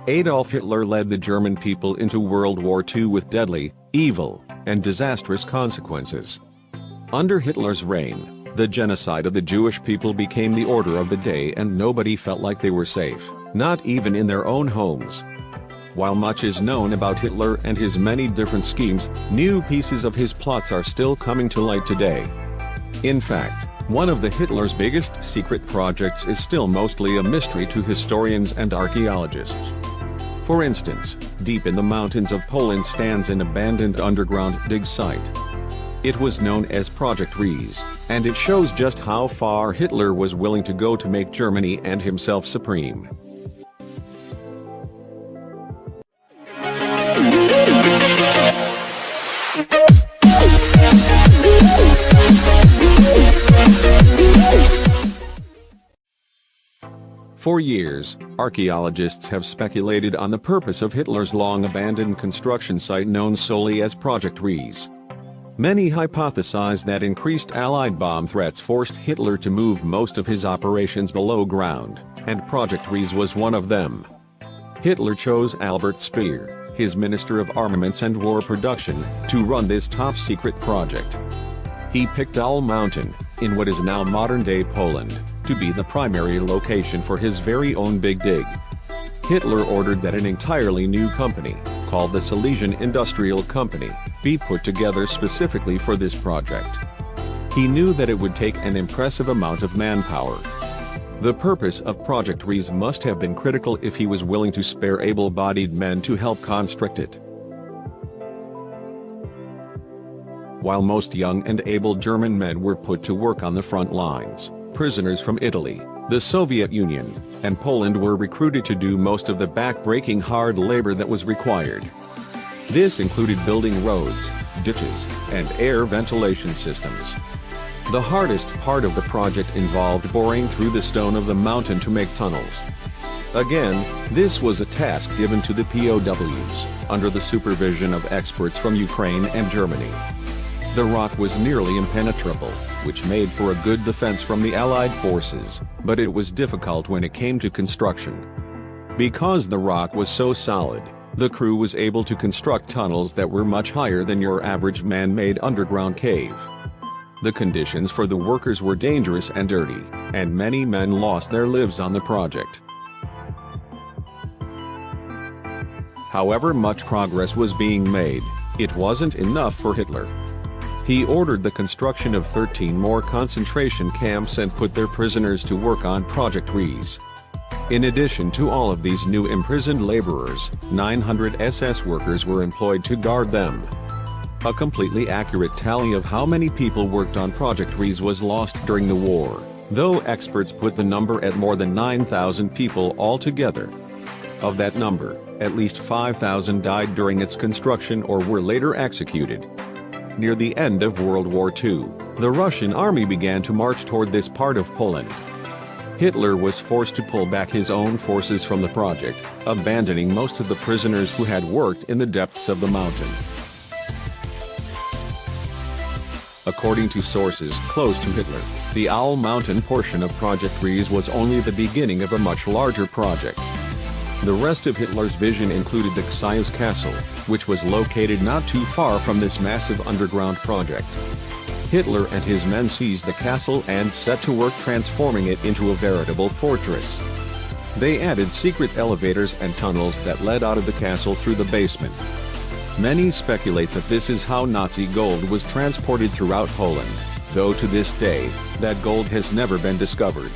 Adolf Hitler led the German people into World War II with deadly, evil, and disastrous consequences. Under Hitler's reign, the genocide of the Jewish people became the order of the day, and nobody felt like they were safe, not even in their own homes. While much is known about Hitler and his many different schemes, new pieces of his plots are still coming to light today. In fact, one of Hitler's biggest secret projects is still mostly a mystery to historians and archaeologists. For instance, deep in the mountains of Poland stands an abandoned underground dig site. It was known as Project Riese, and it shows just how far Hitler was willing to go to make Germany and himself supreme. For years, archaeologists have speculated on the purpose of Hitler's long-abandoned construction site known solely as Project Riese. Many hypothesize that increased Allied bomb threats forced Hitler to move most of his operations below ground, and Project Riese was one of them. Hitler chose Albert Speer, his Minister of Armaments and War Production, to run this top-secret project. He picked Owl Mountain, in what is now modern-day Poland, to be the primary location for his very own big dig. Hitler ordered that an entirely new company, called the Silesian Industrial Company, be put together specifically for this project. He knew that it would take an impressive amount of manpower. The purpose of Project Riese must have been critical if he was willing to spare able-bodied men to help construct it. While most young and able German men were put to work on the front lines, prisoners from Italy, the Soviet Union, and Poland were recruited to do most of the back-breaking hard labor that was required. This included building roads, ditches, and air ventilation systems. The hardest part of the project involved boring through the stone of the mountain to make tunnels. Again, this was a task given to the POWs, under the supervision of experts from Ukraine and Germany. The rock was nearly impenetrable, which made for a good defense from the Allied forces, but it was difficult when it came to construction. Because the rock was so solid, the crew was able to construct tunnels that were much higher than your average man-made underground cave. The conditions for the workers were dangerous and dirty, and many men lost their lives on the project. However much progress was being made, it wasn't enough for Hitler. He ordered the construction of 13 more concentration camps and put their prisoners to work on Project Riese. In addition to all of these new imprisoned laborers, 900 SS workers were employed to guard them. A completely accurate tally of how many people worked on Project Riese was lost during the war, though experts put the number at more than 9,000 people altogether. Of that number, at least 5,000 died during its construction or were later executed. Near the end of World War II, the Russian army began to march toward this part of Poland. Hitler was forced to pull back his own forces from the project, abandoning most of the prisoners who had worked in the depths of the mountain. According to sources close to Hitler, the Owl Mountain portion of Project Riese was only the beginning of a much larger project. The rest of Hitler's vision included the Książ Castle, which was located not too far from this massive underground project. Hitler and his men seized the castle and set to work transforming it into a veritable fortress. They added secret elevators and tunnels that led out of the castle through the basement. Many speculate that this is how Nazi gold was transported throughout Poland, though to this day, that gold has never been discovered.